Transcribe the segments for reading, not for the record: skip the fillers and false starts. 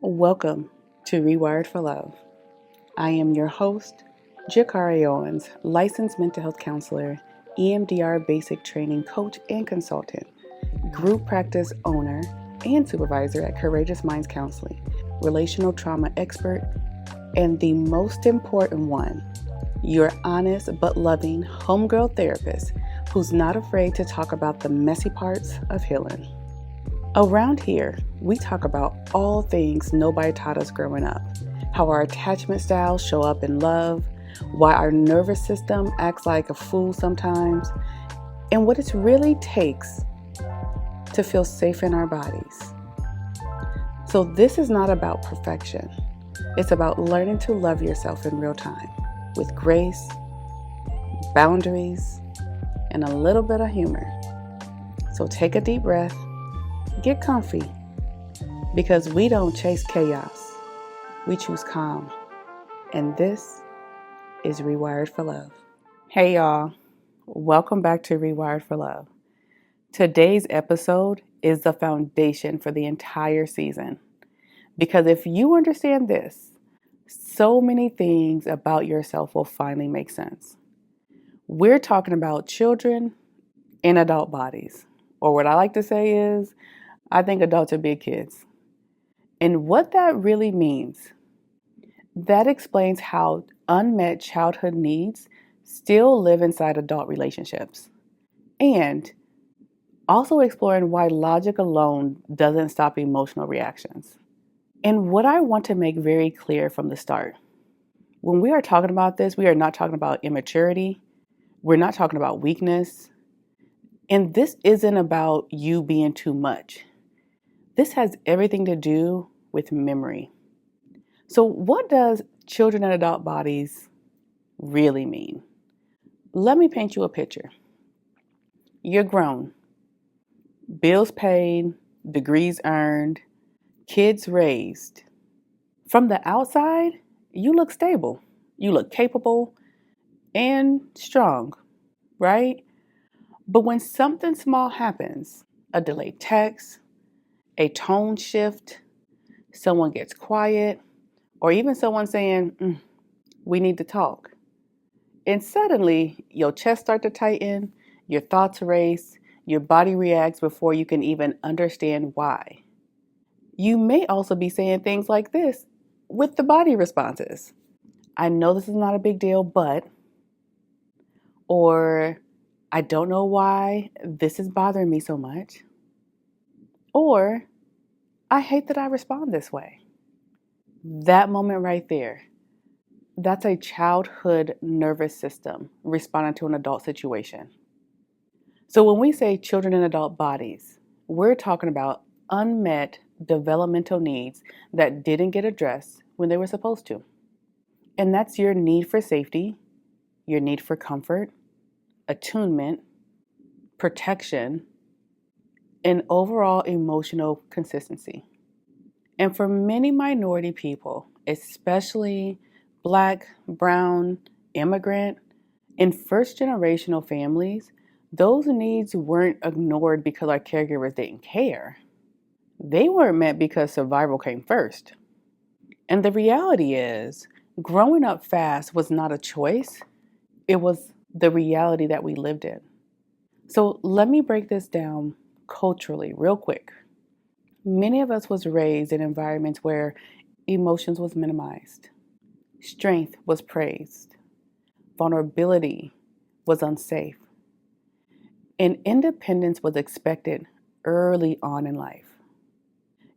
Welcome to Rewired for Love. I am your host, JaCarie Owens, licensed mental health counselor, EMDR basic training coach and consultant, group practice owner and supervisor at Courageous Minds Counseling, relational trauma expert, and the most important one, your honest but loving homegirl therapist who's not afraid to talk about the messy parts of healing. Around here, we talk about all things nobody taught us growing up, how our attachment styles show up in love, why our nervous system acts like a fool sometimes, and what it really takes to feel safe in our bodies. So this is not about perfection. It's about learning to love yourself in real time with grace, boundaries, and a little bit of humor. So take a deep breath. Get comfy, because we don't chase chaos, we choose calm. And this is Rewired for Love. Hey y'all, welcome back to Rewired for Love. Today's episode is the foundation for the entire season. Because if you understand this, so many things about yourself will finally make sense. We're talking about children in adult bodies, or what I like to say is, I think adults are big kids. And what that really means, that explains how unmet childhood needs still live inside adult relationships. And also exploring why logic alone doesn't stop emotional reactions. And what I want to make very clear from the start, when we are talking about this, we are not talking about immaturity. We're not talking about weakness. And this isn't about you being too much. This has everything to do with memory. So what does children in adult bodies really mean? Let me paint you a picture. You're grown, bills paid, degrees earned, kids raised. From the outside, you look stable, you look capable and strong, right? But when something small happens, a delayed text, a tone shift, someone gets quiet, or even someone saying, we need to talk. And suddenly your chest starts to tighten, your thoughts race, your body reacts before you can even understand why. You may also be saying things like this with the body responses. I know this is not a big deal, but, or I don't know why this is bothering me so much. Or, I hate that I respond this way. That moment right there, that's a childhood nervous system responding to an adult situation. So when we say children in adult bodies, we're talking about unmet developmental needs that didn't get addressed when they were supposed to. And that's your need for safety, your need for comfort, attunement, protection, and overall emotional consistency. And for many minority people, especially Black, brown, immigrant, and first-generational families, those needs weren't ignored because our caregivers didn't care. They weren't met because survival came first. And the reality is, growing up fast was not a choice. It was the reality that we lived in. So let me break this down culturally real quick. Many of us was raised in environments where emotions was minimized, strength was praised, vulnerability was unsafe, and independence was expected early on in life.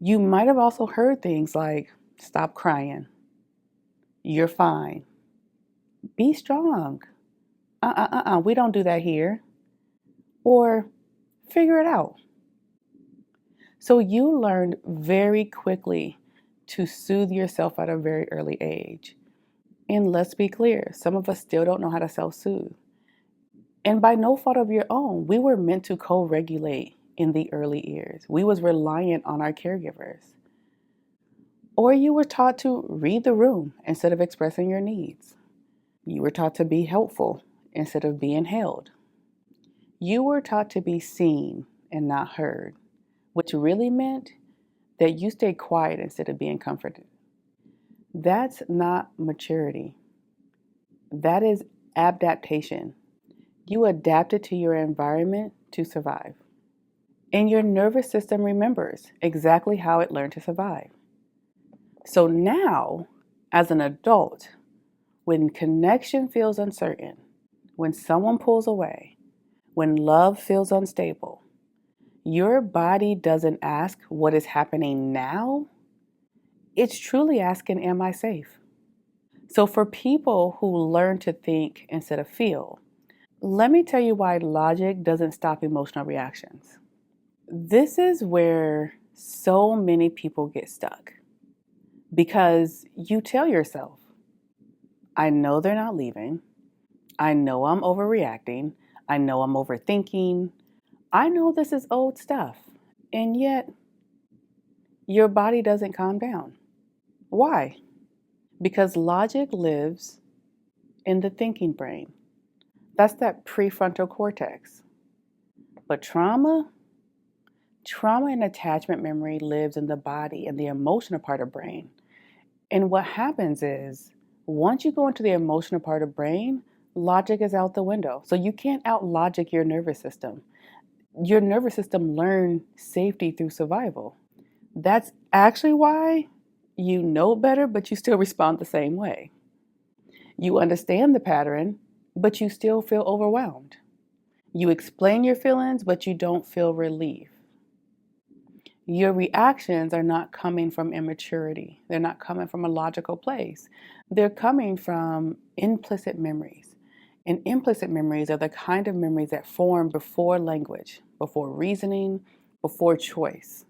You might have also heard things like, stop crying, you're fine, be strong, we don't do that here, or figure it out. So you learned very quickly to soothe yourself at a very early age. And let's be clear, some of us still don't know how to self-soothe. And by no fault of your own, we were meant to co-regulate in the early years. We was reliant on our caregivers. Or you were taught to read the room instead of expressing your needs. You were taught to be helpful instead of being held. You were taught to be seen and not heard, which really meant that you stay quiet instead of being comforted. That's not maturity. That is adaptation. You adapted to your environment to survive. And your nervous system remembers exactly how it learned to survive. So now, as an adult, when connection feels uncertain, when someone pulls away, when love feels unstable, your body doesn't ask what is happening now. It's truly asking, am I safe? So for people who learn to think instead of feel, let me tell you why logic doesn't stop emotional reactions. This is where so many people get stuck because you tell yourself, I know they're not leaving. I know I'm overreacting. I know I'm overthinking. I know this is old stuff. And yet, your body doesn't calm down. Why? Because logic lives in the thinking brain. That's that prefrontal cortex. But trauma and attachment memory lives in the body and the emotional part of brain. And what happens is, once you go into the emotional part of brain, logic is out the window. So you can't out logic your nervous system. Your nervous system learned safety through survival. That's actually why you know better, but you still respond the same way. You understand the pattern, but you still feel overwhelmed. You explain your feelings, but you don't feel relief. Your reactions are not coming from immaturity. They're not coming from a logical place. They're coming from implicit memories. And implicit memories are the kind of memories that form before language, before reasoning, before choice.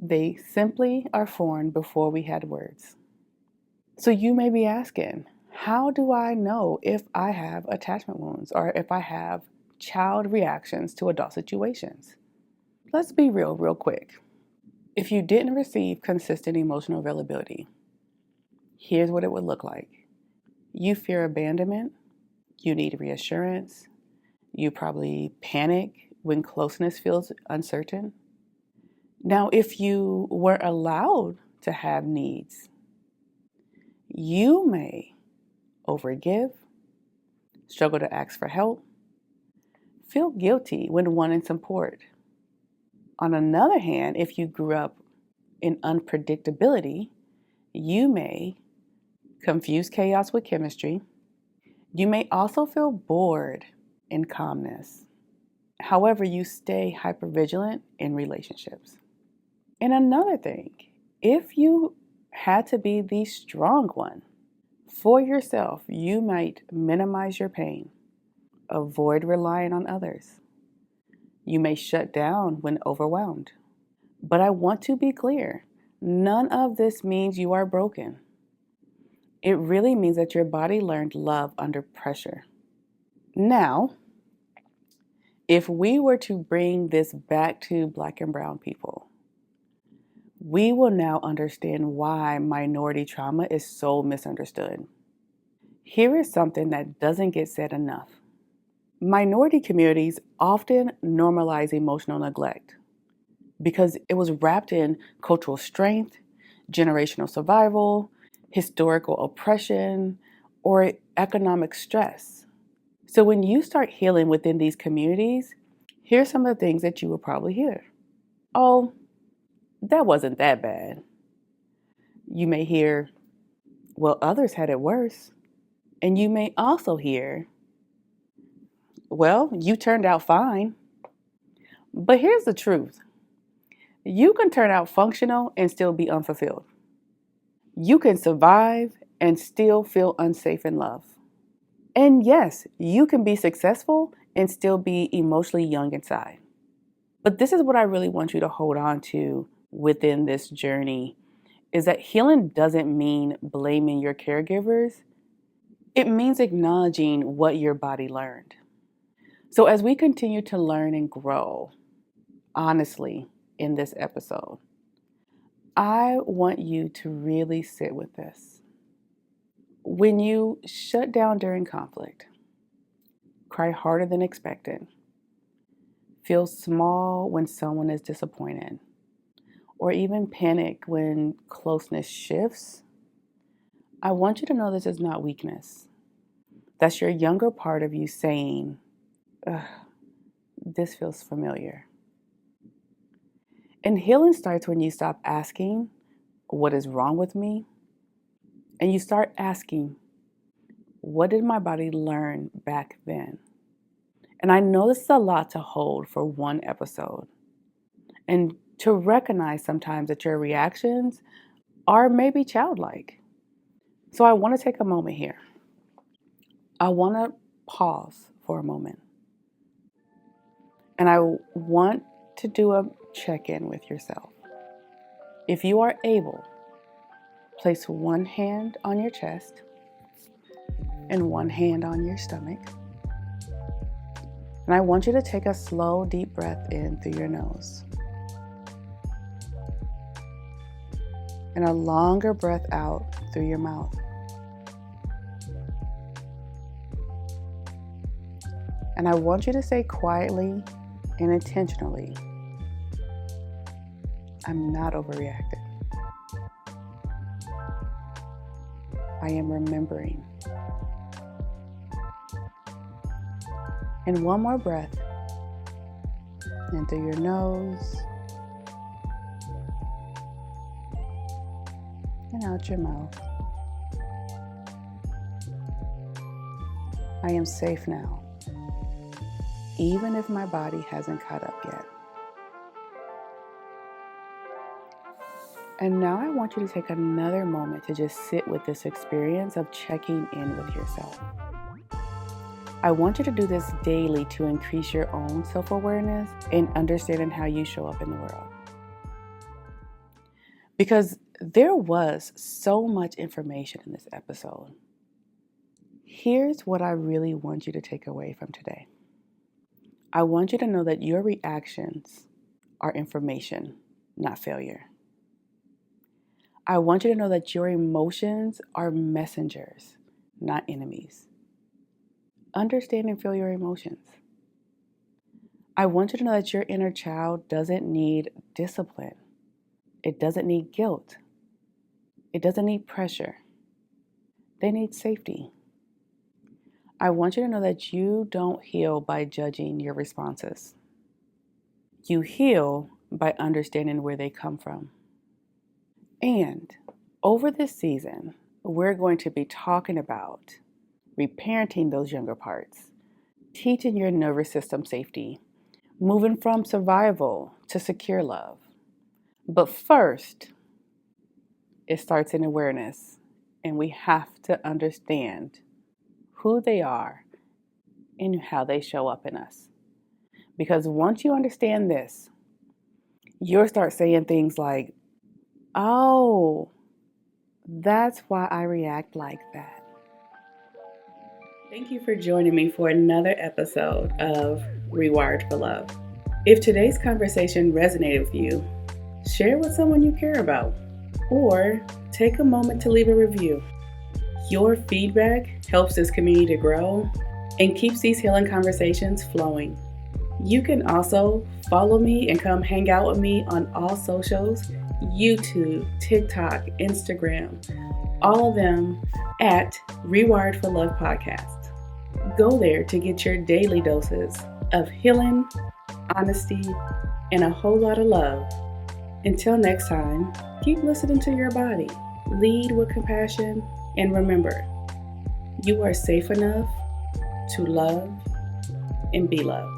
They simply are formed before we had words. So you may be asking, how do I know if I have attachment wounds or if I have child reactions to adult situations? Let's be real quick. If you didn't receive consistent emotional availability, here's what it would look like. You fear abandonment. You need reassurance. You probably panic when closeness feels uncertain. Now, if you weren't allowed to have needs, you may overgive, struggle to ask for help, feel guilty when wanting support. On another hand, if you grew up in unpredictability, you may confuse chaos with chemistry. You may also feel bored in calmness. However, you stay hypervigilant in relationships. And another thing, if you had to be the strong one for yourself, you might minimize your pain, avoid relying on others. You may shut down when overwhelmed. But I want to be clear, none of this means you are broken. It really means that your body learned love under pressure. Now, if we were to bring this back to Black and brown people, we will now understand why minority trauma is so misunderstood. Here is something that doesn't get said enough. Minority communities often normalize emotional neglect because it was wrapped in cultural strength, generational survival, historical oppression, or economic stress. So when you start healing within these communities, here's some of the things that you will probably hear. Oh, that wasn't that bad. You may hear, well, others had it worse. And you may also hear, well, you turned out fine. But here's the truth. You can turn out functional and still be unfulfilled. You can survive and still feel unsafe in love. And yes, you can be successful and still be emotionally young inside. But this is what I really want you to hold on to within this journey is that healing doesn't mean blaming your caregivers. It means acknowledging what your body learned. So as we continue to learn and grow, honestly, in this episode, I want you to really sit with this. When you shut down during conflict, cry harder than expected, feel small when someone is disappointed, or even panic when closeness shifts, I want you to know this is not weakness. That's your younger part of you saying, ugh, this feels familiar. And healing starts when you stop asking, what is wrong with me? And you start asking, what did my body learn back then? And I know this is a lot to hold for one episode. And to recognize sometimes that your reactions are maybe childlike. So I want to take a moment here. I want to pause for a moment. And I want to do a check-in with yourself. If you are able, place one hand on your chest and one hand on your stomach. And I want you to take a slow, deep breath in through your nose. And a longer breath out through your mouth. And I want you to say quietly and intentionally, I'm not overreacting. I am remembering. And one more breath in through your nose and out your mouth. I am safe now, even if my body hasn't caught up yet. And now I want you to take another moment to just sit with this experience of checking in with yourself. I want you to do this daily to increase your own self-awareness and understanding how you show up in the world. Because there was so much information in this episode. Here's what I really want you to take away from today. I want you to know that your reactions are information, not failure. I want you to know that your emotions are messengers, not enemies. Understand and feel your emotions. I want you to know that your inner child doesn't need discipline. It doesn't need guilt. It doesn't need pressure. They need safety. I want you to know that you don't heal by judging your responses. You heal by understanding where they come from. And over this season, we're going to be talking about reparenting those younger parts, teaching your nervous system safety, moving from survival to secure love. But first, it starts in awareness, and we have to understand who they are and how they show up in us. Because once you understand this, you'll start saying things like, oh, that's why I react like that. Thank you for joining me for another episode of Rewired for Love. If today's conversation resonated with you, share with someone you care about, or take a moment to leave a review. Your feedback helps this community to grow and keeps these healing conversations flowing. You can also follow me and come hang out with me on all socials, YouTube, TikTok, Instagram, all of them at Rewired for Love Podcast. Go there to get your daily doses of healing, honesty, and a whole lot of love. Until next time, keep listening to your body, lead with compassion, and remember, you are safe enough to love and be loved.